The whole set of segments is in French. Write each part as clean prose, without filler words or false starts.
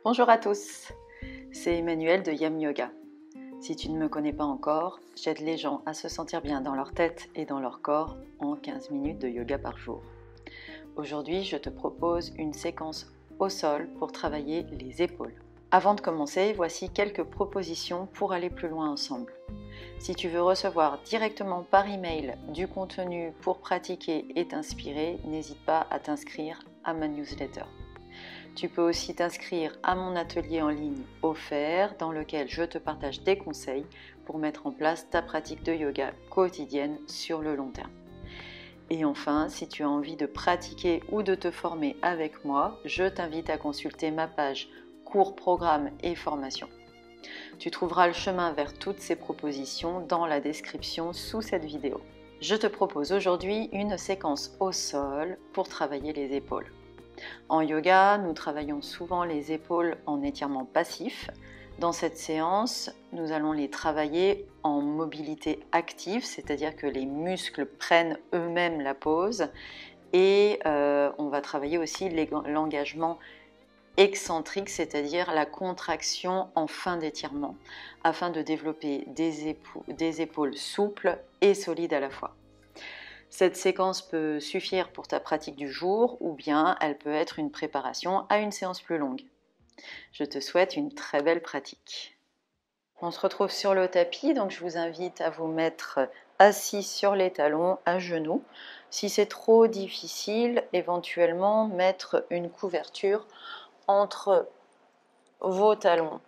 Bonjour à tous, c'est Emmanuelle de Yam Yoga. Si tu ne me connais pas encore, j'aide les gens à se sentir bien dans leur tête et dans leur corps en 15 minutes de yoga par jour. Aujourd'hui, je te propose une séquence au sol pour travailler les épaules. Avant de commencer, voici quelques propositions pour aller plus loin ensemble. Si tu veux recevoir directement par email du contenu pour pratiquer et t'inspirer, n'hésite pas à t'inscrire à ma newsletter. Tu peux aussi t'inscrire à mon atelier en ligne offert dans lequel je te partage des conseils pour mettre en place ta pratique de yoga quotidienne sur le long terme. Et enfin, si tu as envie de pratiquer ou de te former avec moi, je t'invite à consulter ma page cours, programme et formation. Tu trouveras le chemin vers toutes ces propositions dans la description sous cette vidéo. Je te propose aujourd'hui une séquence au sol pour travailler les épaules. En yoga, nous travaillons souvent les épaules en étirement passif. Dans cette séance, nous allons les travailler en mobilité active, c'est-à-dire que les muscles prennent eux-mêmes la pose et on va travailler aussi l'engagement excentrique, c'est-à-dire la contraction en fin d'étirement, afin de développer des épaules souples et solides à la fois. Cette séquence peut suffire pour ta pratique du jour ou bien elle peut être une préparation à une séance plus longue. Je te souhaite une très belle pratique. On se retrouve sur le tapis, donc je vous invite à vous mettre assis sur les talons à genoux. Si c'est trop difficile, éventuellement mettre une couverture entre vos talons,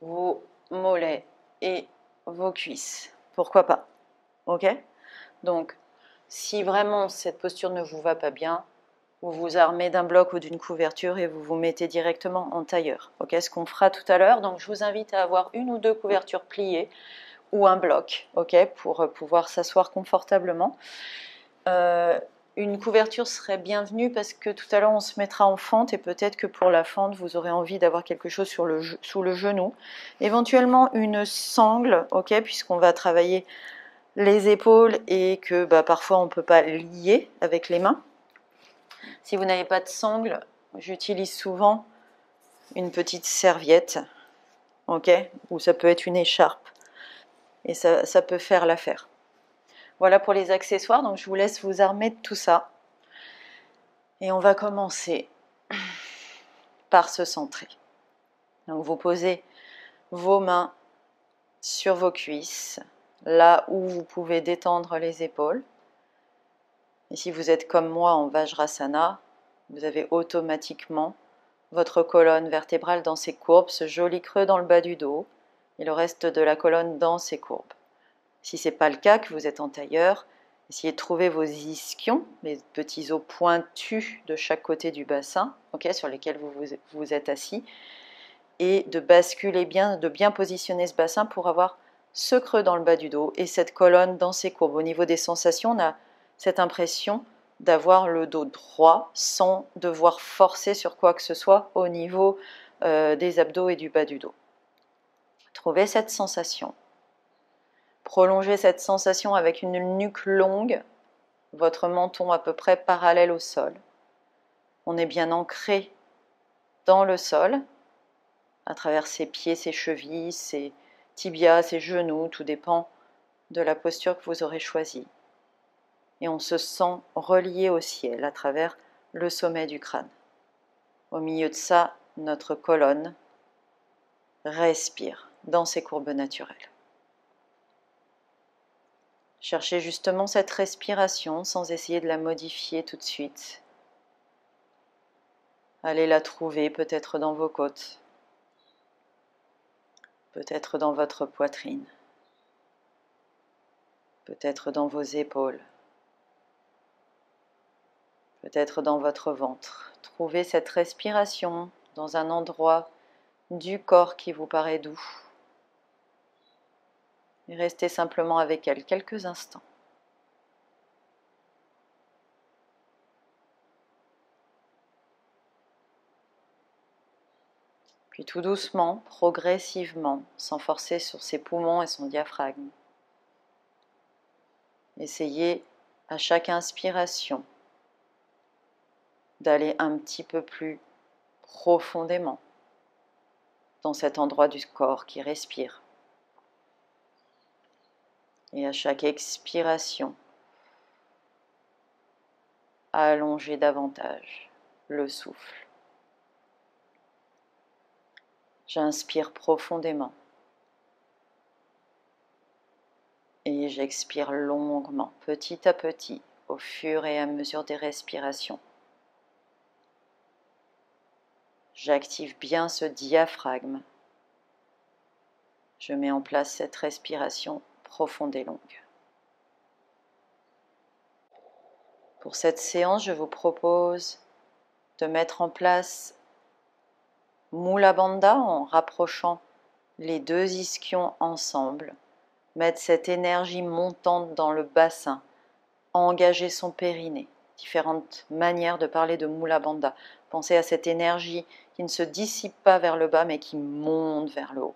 vos mollets et vos cuisses. Pourquoi pas? Ok? Donc, si vraiment cette posture ne vous va pas bien, vous vous armez d'un bloc ou d'une couverture et vous vous mettez directement en tailleur. Ok? Ce qu'on fera tout à l'heure. Donc, je vous invite à avoir une ou deux couvertures pliées ou un bloc, ok, pour pouvoir s'asseoir confortablement. Une couverture serait bienvenue parce que tout à l'heure on se mettra en fente et peut-être que pour la fente vous aurez envie d'avoir quelque chose sous le genou. Éventuellement une sangle, ok, puisqu'on va travailler les épaules et que parfois on ne peut pas lier avec les mains. Si vous n'avez pas de sangle, j'utilise souvent une petite serviette, ok, ou ça peut être une écharpe et ça peut faire l'affaire. Voilà pour les accessoires, donc je vous laisse vous armer de tout ça. Et on va commencer par se centrer. Donc vous posez vos mains sur vos cuisses, là où vous pouvez détendre les épaules. Et si vous êtes comme moi en Vajrasana, vous avez automatiquement votre colonne vertébrale dans ses courbes, ce joli creux dans le bas du dos, et le reste de la colonne dans ses courbes. Si ce n'est pas le cas, que vous êtes en tailleur, essayez de trouver vos ischions, les petits os pointus de chaque côté du bassin, okay, sur lesquels vous êtes assis, et de basculer bien, de bien positionner ce bassin pour avoir ce creux dans le bas du dos et cette colonne dans ses courbes. Au niveau des sensations, on a cette impression d'avoir le dos droit sans devoir forcer sur quoi que ce soit au niveau des abdos et du bas du dos. Trouvez cette sensation. Prolongez cette sensation avec une nuque longue, votre menton à peu près parallèle au sol. On est bien ancré dans le sol, à travers ses pieds, ses chevilles, ses tibias, ses genoux, tout dépend de la posture que vous aurez choisie. Et on se sent relié au ciel à travers le sommet du crâne. Au milieu de ça, notre colonne respire dans ses courbes naturelles. Cherchez justement cette respiration sans essayer de la modifier tout de suite. Allez la trouver peut-être dans vos côtes, peut-être dans votre poitrine, peut-être dans vos épaules, peut-être dans votre ventre. Trouvez cette respiration dans un endroit du corps qui vous paraît doux. Et restez simplement avec elle quelques instants. Puis tout doucement, progressivement, sans forcer sur ses poumons et son diaphragme, essayez à chaque inspiration d'aller un petit peu plus profondément dans cet endroit du corps qui respire. Et à chaque expiration, allongez davantage le souffle. J'inspire profondément et j'expire longuement, petit à petit, au fur et à mesure des respirations. J'active bien ce diaphragme. Je mets en place cette respiration profonde et longue. Pour cette séance, je vous propose de mettre en place Mula Bandha en rapprochant les deux ischions ensemble. Mettre cette énergie montante dans le bassin, engager son périnée. Différentes manières de parler de Mula Bandha. Pensez à cette énergie qui ne se dissipe pas vers le bas mais qui monte vers le haut.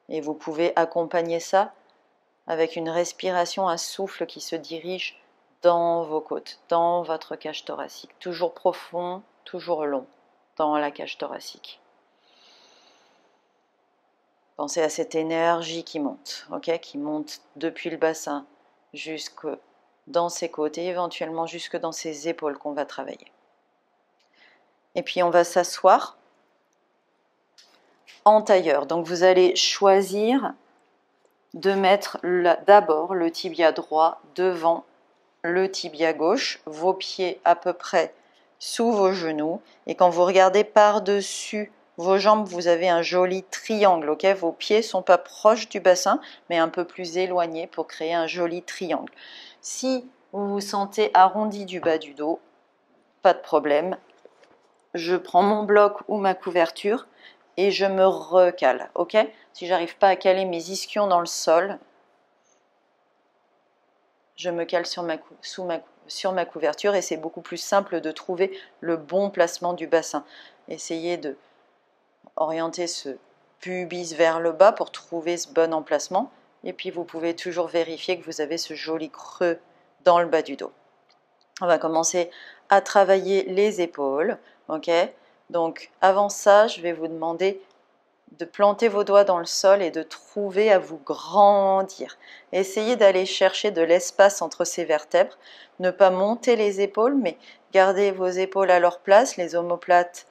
Et vous pouvez accompagner ça avec une respiration, un souffle qui se dirige dans vos côtes, dans votre cage thoracique. Toujours profond, toujours long dans la cage thoracique. Pensez à cette énergie qui monte, qui monte depuis le bassin jusque dans ses côtes et éventuellement jusque dans ses épaules qu'on va travailler. Et puis on va s'asseoir en tailleur. Donc vous allez choisir de mettre d'abord le tibia droit devant le tibia gauche, vos pieds à peu près sous vos genoux. Et quand vous regardez par-dessus vos jambes, vous avez un joli triangle. Vos pieds ne sont pas proches du bassin, mais un peu plus éloignés pour créer un joli triangle. Si vous vous sentez arrondi du bas du dos, pas de problème. Je prends mon bloc ou ma couverture et je me recale. Si j'arrive pas à caler mes ischions dans le sol, je me cale sur ma couverture et c'est beaucoup plus simple de trouver le bon placement du bassin. Essayez de orienter ce pubis vers le bas pour trouver ce bon emplacement et puis vous pouvez toujours vérifier que vous avez ce joli creux dans le bas du dos. On va commencer à travailler les épaules. Donc avant ça, je vais vous demander de planter vos doigts dans le sol et de trouver à vous grandir. Essayez d'aller chercher de l'espace entre ces vertèbres. Ne pas monter les épaules, mais gardez vos épaules à leur place. Les omoplates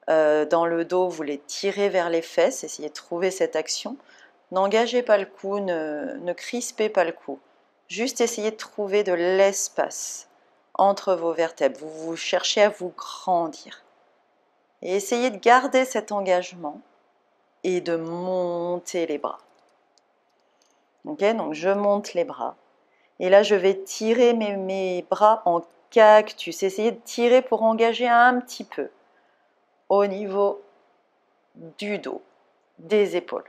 dans le dos, vous les tirez vers les fesses. Essayez de trouver cette action. N'engagez pas le cou, ne crispez pas le cou. Juste essayez de trouver de l'espace entre vos vertèbres. Vous cherchez à vous grandir. Et essayez de garder cet engagement et de monter les bras. Donc je monte les bras. Et là, je vais tirer mes bras en cactus. Essayez de tirer pour engager un petit peu au niveau du dos, des épaules.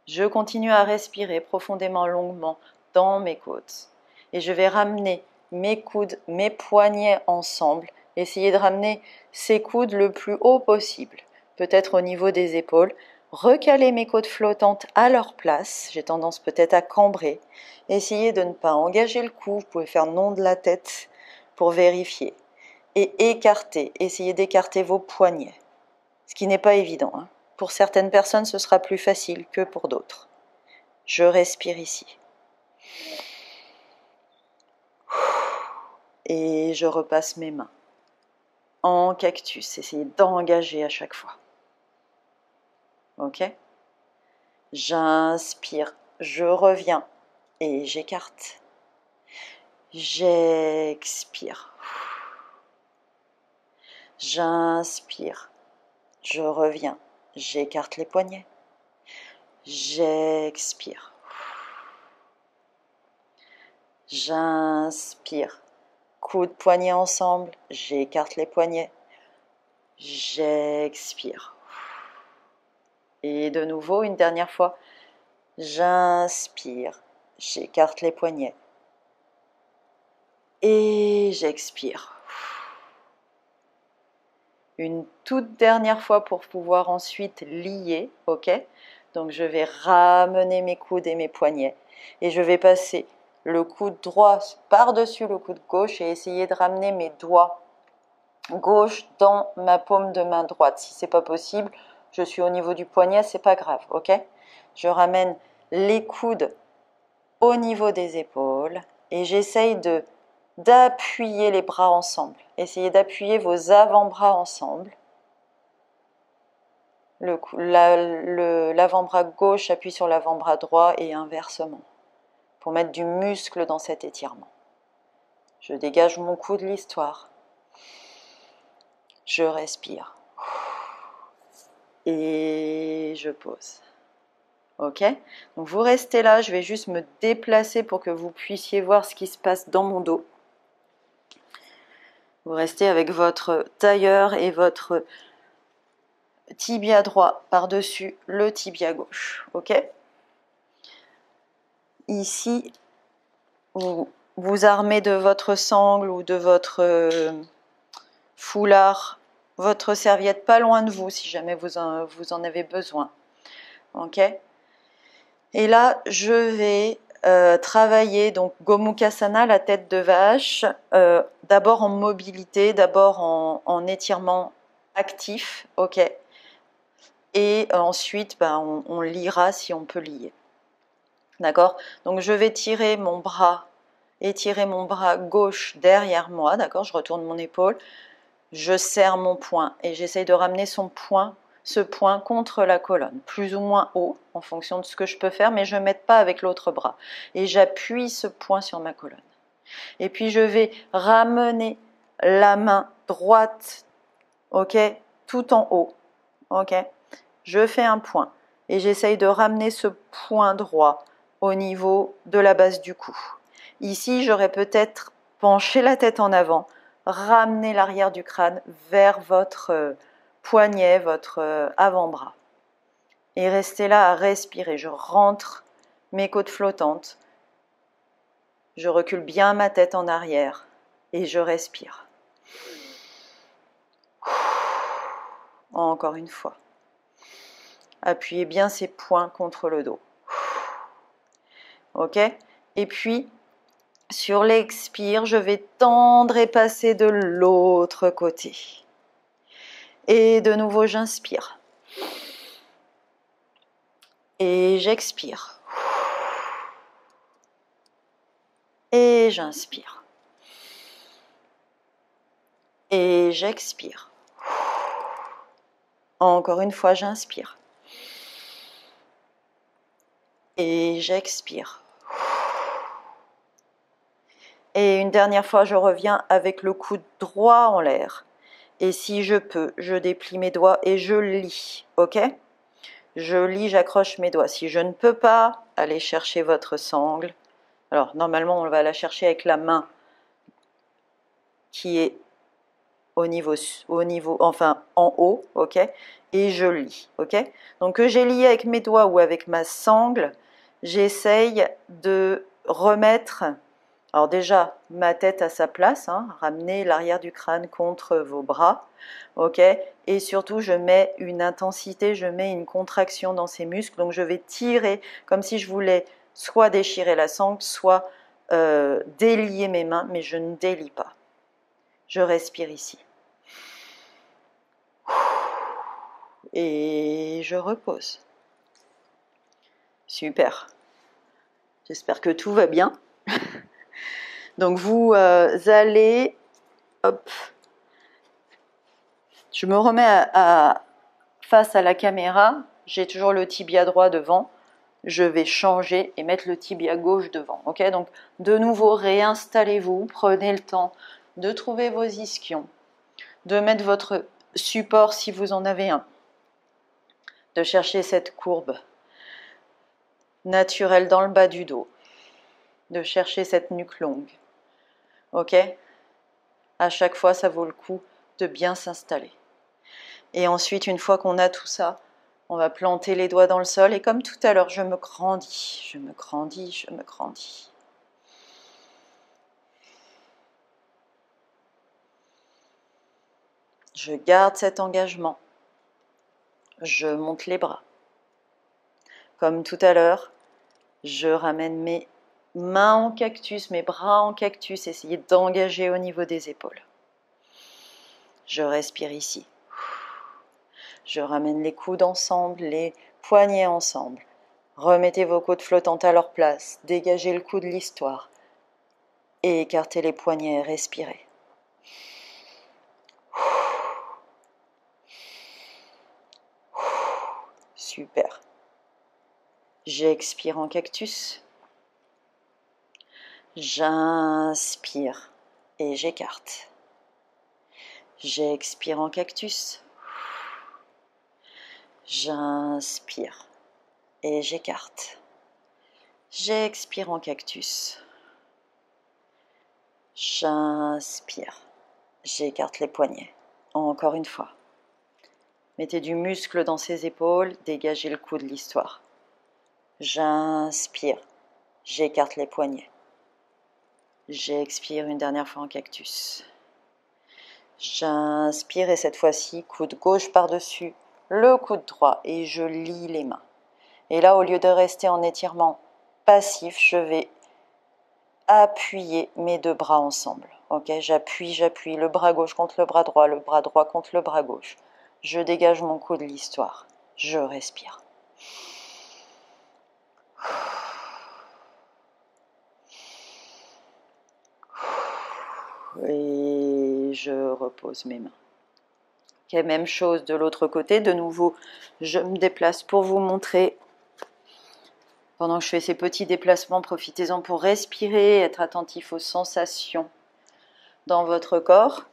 Je continue à respirer profondément, longuement dans mes côtes. Et je vais ramener mes coudes, mes poignets ensemble. Essayez de ramener ces coudes le plus haut possible. Peut-être au niveau des épaules, recaler mes côtes flottantes à leur place, j'ai tendance peut-être à cambrer, essayez de ne pas engager le cou, vous pouvez faire non de la tête pour vérifier, et écarter, essayez d'écarter vos poignets, ce qui n'est pas évident, Pour certaines personnes ce sera plus facile que pour d'autres. Je respire ici. Et je repasse mes mains en cactus, essayez d'engager à chaque fois. J'inspire, je reviens et j'écarte. J'expire. J'inspire, je reviens, j'écarte les poignets. J'expire. J'inspire, coude poignets ensemble, j'écarte les poignets. J'expire. Et de nouveau, une dernière fois, j'inspire, j'écarte les poignets et j'expire. Une toute dernière fois pour pouvoir ensuite lier, Donc je vais ramener mes coudes et mes poignets et je vais passer le coude droit par-dessus le coude gauche et essayez de ramener mes doigts gauche dans ma paume de main droite. Si c'est pas possible, je suis au niveau du poignet, c'est pas grave, ok? Je ramène les coudes au niveau des épaules et j'essaye d'appuyer les bras ensemble. Essayez d'appuyer vos avant-bras ensemble. L'avant-bras gauche appuie sur l'avant-bras droit et inversement, pour mettre du muscle dans cet étirement. Je dégage mon cou de l'histoire. Je respire. Et je pose. Ok? Donc vous restez là, je vais juste me déplacer pour que vous puissiez voir ce qui se passe dans mon dos. Vous restez avec votre tailleur et votre tibia droit par-dessus le tibia gauche. Ok? Ici, vous armez de votre sangle ou de votre foulard, votre serviette pas loin de vous si jamais vous en avez besoin. Ok? Et là, je vais travailler donc Gomukhasana, la tête de vache, d'abord en mobilité, d'abord en étirement actif, ok? Et ensuite, on liera si on peut lier. D'accord? Donc je vais étirer mon bras gauche derrière moi, d'accord? Je retourne mon épaule, je serre mon poing et j'essaye de ramener ce point contre la colonne, plus ou moins haut en fonction de ce que je peux faire, mais je ne m'aide pas avec l'autre bras. Et j'appuie ce point sur ma colonne. Et puis je vais ramener la main droite, ok, tout en haut, ok. Je fais un point et j'essaye de ramener ce point droit au niveau de la base du cou. Ici, j'aurais peut-être penché la tête en avant, ramener l'arrière du crâne vers votre poignet, votre avant-bras. Et restez là à respirer. Je rentre mes côtes flottantes. Je recule bien ma tête en arrière et je respire. Encore une fois. Appuyez bien ces poings contre le dos. Ok? Et puis, sur l'expire, je vais tendre et passer de l'autre côté. Et de nouveau, j'inspire. Et j'expire. Et j'inspire. Et j'expire. Encore une fois, j'inspire. Et j'expire. Et une dernière fois, je reviens avec le coude droit en l'air. Et si je peux, je déplie mes doigts et je lis. Ok? Je lis, j'accroche mes doigts. Si je ne peux pas, allez chercher votre sangle. Alors, normalement, on va la chercher avec la main qui est enfin en haut, ok? Et je lis, ok? Donc, que j'ai lié avec mes doigts ou avec ma sangle, j'essaye de remettre, alors déjà, ma tête à sa place, hein, ramener l'arrière du crâne contre vos bras, ok? Et surtout, je mets une intensité, je mets une contraction dans ces muscles, donc je vais tirer comme si je voulais soit déchirer la sangle, soit délier mes mains, mais je ne délie pas. Je respire ici. Et je repose. Super. J'espère que tout va bien. Donc vous allez, hop, je me remets face à la caméra, j'ai toujours le tibia droit devant, je vais changer et mettre le tibia gauche devant. Ok, donc de nouveau réinstallez-vous, prenez le temps de trouver vos ischions, de mettre votre support si vous en avez un, de chercher cette courbe naturelle dans le bas du dos, de chercher cette nuque longue. Ok? À chaque fois, ça vaut le coup de bien s'installer. Et ensuite, une fois qu'on a tout ça, on va planter les doigts dans le sol. Et comme tout à l'heure, je me grandis, je me grandis, je me grandis. Je garde cet engagement. Je monte les bras. Comme tout à l'heure, je ramène mes mains en cactus, mes bras en cactus, essayez d'engager au niveau des épaules. Je respire ici. Je ramène les coudes ensemble, les poignets ensemble. Remettez vos côtes flottantes à leur place, dégagez le cou de l'histoire et écartez les poignets, respirez. Super. J'expire en cactus. J'inspire et j'écarte. J'expire en cactus. J'inspire et j'écarte. J'expire en cactus. J'inspire. J'écarte les poignets. Encore une fois. Mettez du muscle dans ses épaules, dégagez le cou de l'histoire. J'inspire. J'écarte les poignets. J'expire une dernière fois en cactus. J'inspire et cette fois-ci, coude gauche par-dessus, le coude droit et je lie les mains. Et là, au lieu de rester en étirement passif, je vais appuyer mes deux bras ensemble. Ok, j'appuie, le bras gauche contre le bras droit contre le bras gauche. Je dégage mon cou de l'histoire. Je respire. Et je repose mes mains. Okay, même chose de l'autre côté. De nouveau, je me déplace pour vous montrer. Pendant que je fais ces petits déplacements, profitez-en pour respirer, être attentif aux sensations dans votre corps.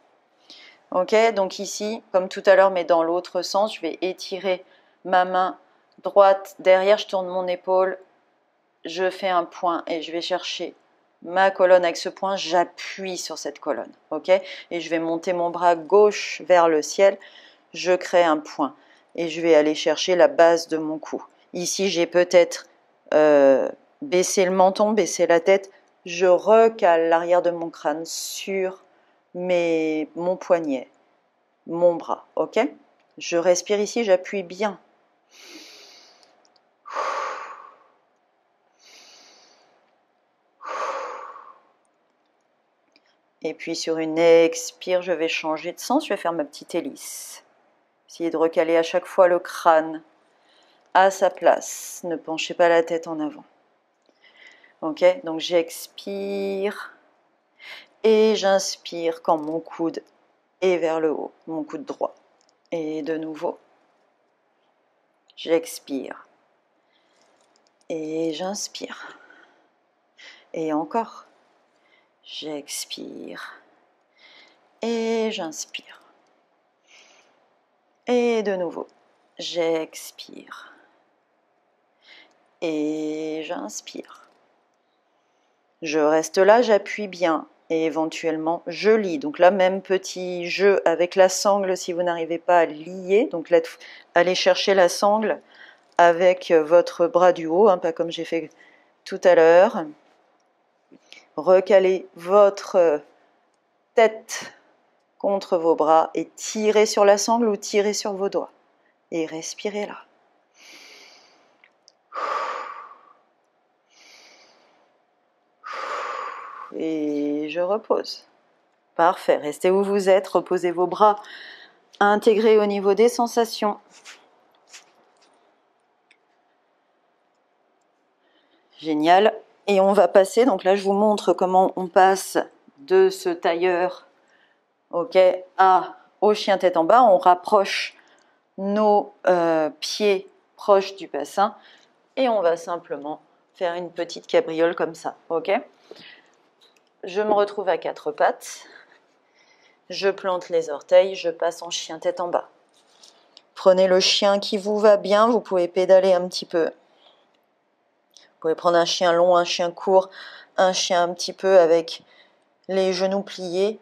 Ok, donc ici, comme tout à l'heure, mais dans l'autre sens, je vais étirer ma main droite derrière, je tourne mon épaule, je fais un point et je vais chercher ma colonne avec ce point, j'appuie sur cette colonne, ok? Et je vais monter mon bras gauche vers le ciel, je crée un point et je vais aller chercher la base de mon cou. Ici, j'ai peut-être baissé le menton, baissé la tête, je recale l'arrière de mon crâne sur mon poignet, mon bras, ok? Je respire ici, j'appuie bien. Et puis sur une expire, je vais changer de sens, je vais faire ma petite hélice. Essayez de recaler à chaque fois le crâne à sa place. Ne penchez pas la tête en avant. Ok, donc j'expire et j'inspire quand mon coude est vers le haut, mon coude droit. Et de nouveau, j'expire et j'inspire. Et encore, j'expire et j'inspire. Et de nouveau, j'expire et j'inspire. Je reste là, j'appuie bien et éventuellement je lie. Donc là, même petit jeu avec la sangle si vous n'arrivez pas à lier. Donc là, allez chercher la sangle avec votre bras du haut, hein, pas comme j'ai fait tout à l'heure. Recalez votre tête contre vos bras et tirez sur la sangle ou tirez sur vos doigts. Et respirez là. Et je repose. Parfait, restez où vous êtes, reposez vos bras intégrés au niveau des sensations. Génial. Et on va passer, donc là je vous montre comment on passe de ce tailleur, ok, au chien tête en bas. On rapproche nos pieds proches du bassin et on va simplement faire une petite cabriole comme ça, ok. Je me retrouve à quatre pattes, je plante les orteils, je passe en chien tête en bas. Prenez le chien qui vous va bien, vous pouvez pédaler un petit peu. Vous pouvez prendre un chien long, un chien court, un chien un petit peu avec les genoux pliés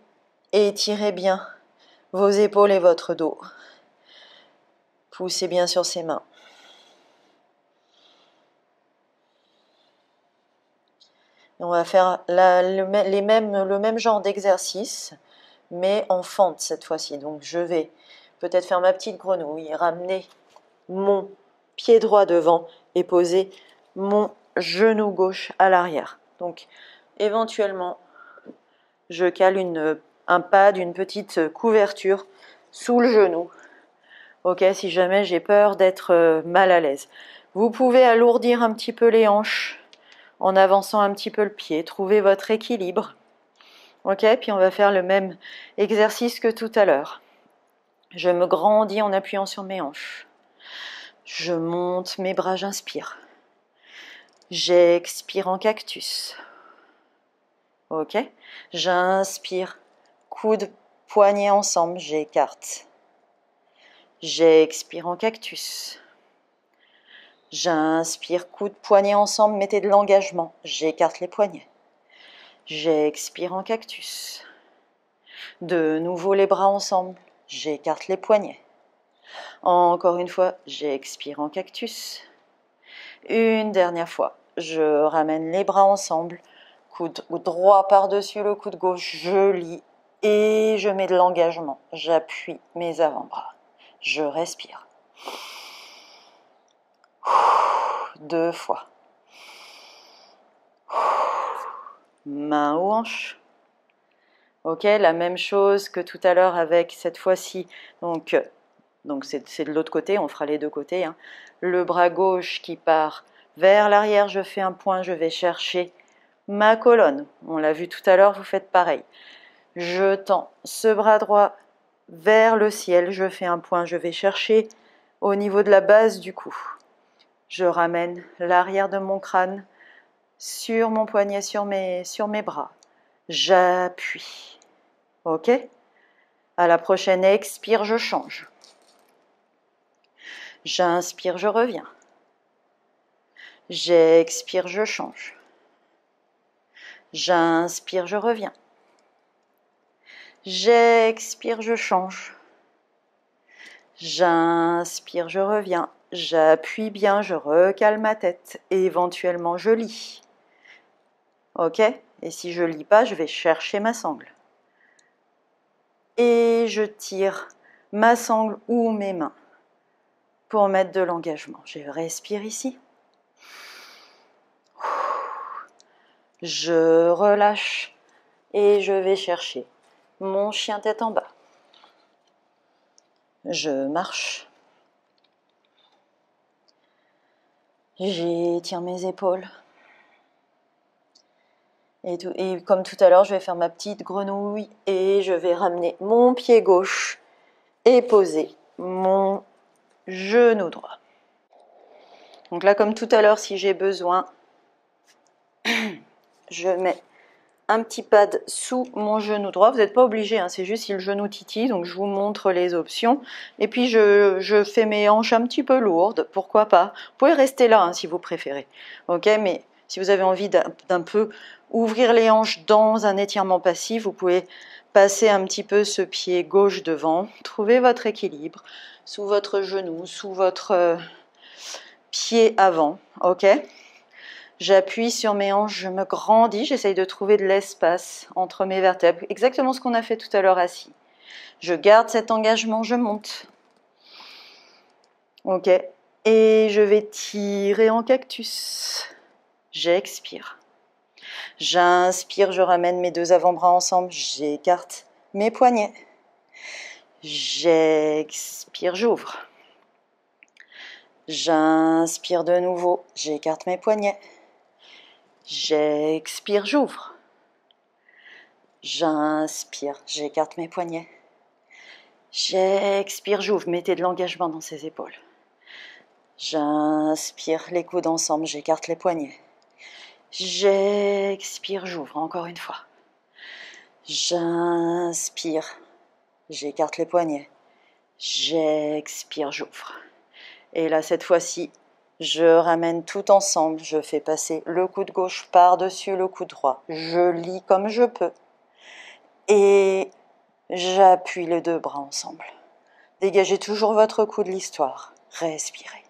et étirez bien vos épaules et votre dos. Poussez bien sur ses mains. On va faire le même genre d'exercice, mais en fente cette fois-ci. Donc je vais peut-être faire ma petite grenouille, ramener mon pied droit devant et poser mon genou gauche à l'arrière. Donc, éventuellement, je cale un pad, une petite couverture sous le genou. Ok, si jamais j'ai peur d'être mal à l'aise. Vous pouvez alourdir un petit peu les hanches en avançant un petit peu le pied. Trouvez votre équilibre. Ok, puis on va faire le même exercice que tout à l'heure. Je me grandis en appuyant sur mes hanches. Je monte mes bras, j'inspire. J'expire en cactus. Ok, j'inspire, coude, poignet ensemble, j'écarte. J'expire en cactus. J'inspire, coude, poignet ensemble, mettez de l'engagement, j'écarte les poignets. J'expire en cactus. De nouveau les bras ensemble, j'écarte les poignets. Encore une fois, j'expire en cactus. Une dernière fois, je ramène les bras ensemble, coude droit par-dessus le coude gauche, je lis et je mets de l'engagement. J'appuie mes avant-bras. Je respire. 2 fois. Main aux hanches. Ok, la même chose que tout à l'heure avec cette fois-ci. Donc c'est de l'autre côté, on fera les deux côtés. Hein. Le bras gauche qui part vers l'arrière, je fais un point, je vais chercher ma colonne. On l'a vu tout à l'heure, vous faites pareil. Je tends ce bras droit vers le ciel, je fais un point, je vais chercher au niveau de la base du cou. Je ramène l'arrière de mon crâne sur mon poignet, sur mes bras. J'appuie. Ok? À la prochaine expire, je change. J'inspire, je reviens. J'expire, je change. J'inspire, je reviens. J'expire, je change. J'inspire, je reviens. J'appuie bien, je recale ma tête. Et éventuellement, je lis. Ok? Et si je ne lis pas, je vais chercher ma sangle. Et je tire ma sangle ou mes mains pour mettre de l'engagement. Je respire ici. Je relâche et je vais chercher mon chien tête en bas. Je marche. J'étire mes épaules. Et comme tout à l'heure, je vais faire ma petite grenouille et je vais ramener mon pied gauche et poser mon genou droit. Donc là, comme tout à l'heure, si j'ai besoin, je mets un petit pad sous mon genou droit. Vous n'êtes pas obligé, hein, c'est juste si le genou titille, donc je vous montre les options. Et puis je fais mes hanches un petit peu lourdes, pourquoi pas. Vous pouvez rester là hein, si vous préférez. Ok, mais si vous avez envie d'un peu ouvrir les hanches dans un étirement passif, vous pouvez passer un petit peu ce pied gauche devant. Trouvez votre équilibre sous votre genou, sous votre pied avant. Ok. J'appuie sur mes hanches, je me grandis, j'essaye de trouver de l'espace entre mes vertèbres. Exactement ce qu'on a fait tout à l'heure assis. Je garde cet engagement, je monte. Ok. Et je vais tirer en cactus. J'expire. J'inspire, je ramène mes 2 avant-bras ensemble, j'écarte mes poignets. J'expire, j'ouvre. J'inspire de nouveau, j'écarte mes poignets. J'expire, j'ouvre. J'inspire, j'écarte mes poignets. J'expire, j'ouvre. Mettez de l'engagement dans ces épaules. J'inspire, les coudes ensemble, j'écarte les poignets. J'expire, j'ouvre. Encore une fois. J'inspire, j'écarte les poignets. J'expire, j'ouvre. Et là, cette fois-ci, je ramène tout ensemble. Je fais passer le coude gauche par-dessus le coude droit. Je lis comme je peux. Et j'appuie les 2 bras ensemble. Dégagez toujours votre cou de l'histoire. Respirez.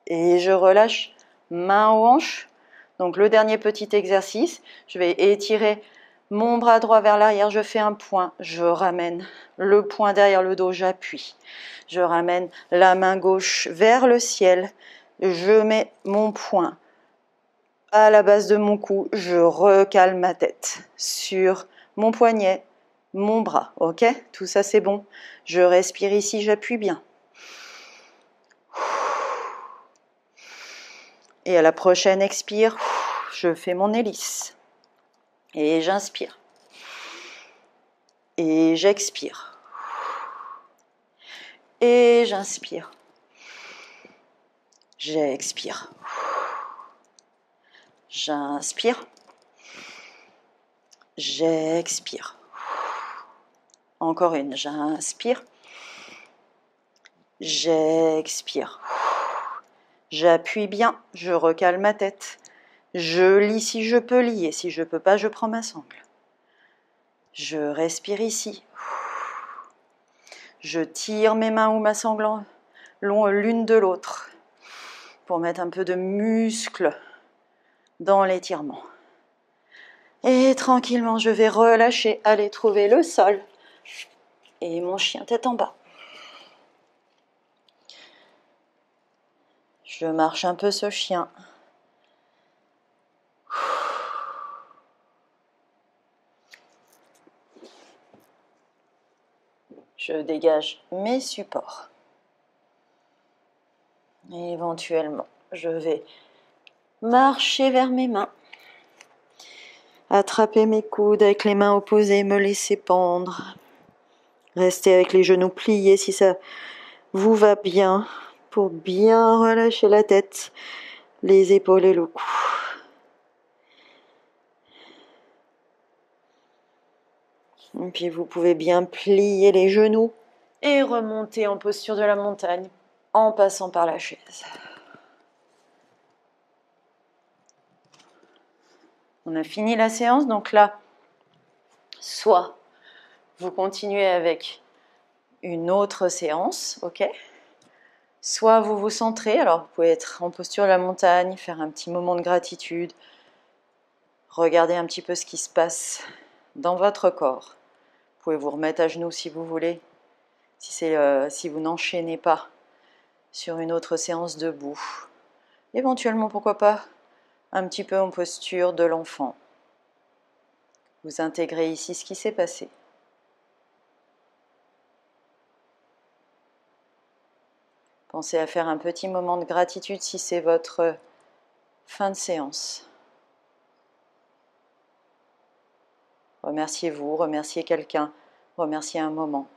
Et je relâche main aux hanches. Donc le dernier petit exercice, je vais étirer Mon bras droit vers l'arrière, je fais un point, je ramène le poing derrière le dos, j'appuie. Je ramène la main gauche vers le ciel, je mets mon poing à la base de mon cou, je recale ma tête sur mon poignet, mon bras, ok? Tout ça c'est bon. Je respire ici, j'appuie bien. Et à la prochaine expire, je fais mon hélice. Et j'inspire. Et j'expire. Et j'inspire. J'expire. J'inspire. J'expire. Encore une, j'inspire. J'expire. J'appuie bien, je recale ma tête. Je lis si je peux lier, si je ne peux pas, je prends ma sangle. Je respire ici. Je tire mes mains ou ma sangle l'une de l'autre pour mettre un peu de muscle dans l'étirement. Et tranquillement, je vais relâcher, aller trouver le sol et mon chien tête en bas. Je marche un peu ce chien. Je dégage mes supports. Et éventuellement, je vais marcher vers mes mains. Attraper mes coudes avec les mains opposées, me laisser pendre. Restez avec les genoux pliés si ça vous va bien, pour bien relâcher la tête, les épaules et le cou. Et puis vous pouvez bien plier les genoux et remonter en posture de la montagne en passant par la chaise. On a fini la séance, donc là, soit vous continuez avec une autre séance, ok? Soit vous vous centrez, alors vous pouvez être en posture de la montagne, faire un petit moment de gratitude, regarder un petit peu ce qui se passe dans votre corps. Vous pouvez vous remettre à genoux si vous voulez, si vous n'enchaînez pas sur une autre séance debout. Éventuellement, pourquoi pas, un petit peu en posture de l'enfant. Vous intégrez ici ce qui s'est passé. Pensez à faire un petit moment de gratitude si c'est votre fin de séance. Remerciez-vous, remerciez quelqu'un, remerciez un moment.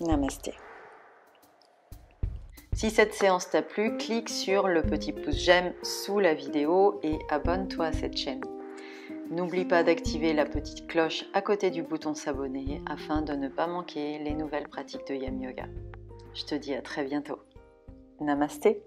Namasté. Si cette séance t'a plu, clique sur le petit pouce j'aime sous la vidéo et abonne-toi à cette chaîne. N'oublie pas d'activer la petite cloche à côté du bouton s'abonner afin de ne pas manquer les nouvelles pratiques de Yam Yoga. Je te dis à très bientôt. Namasté.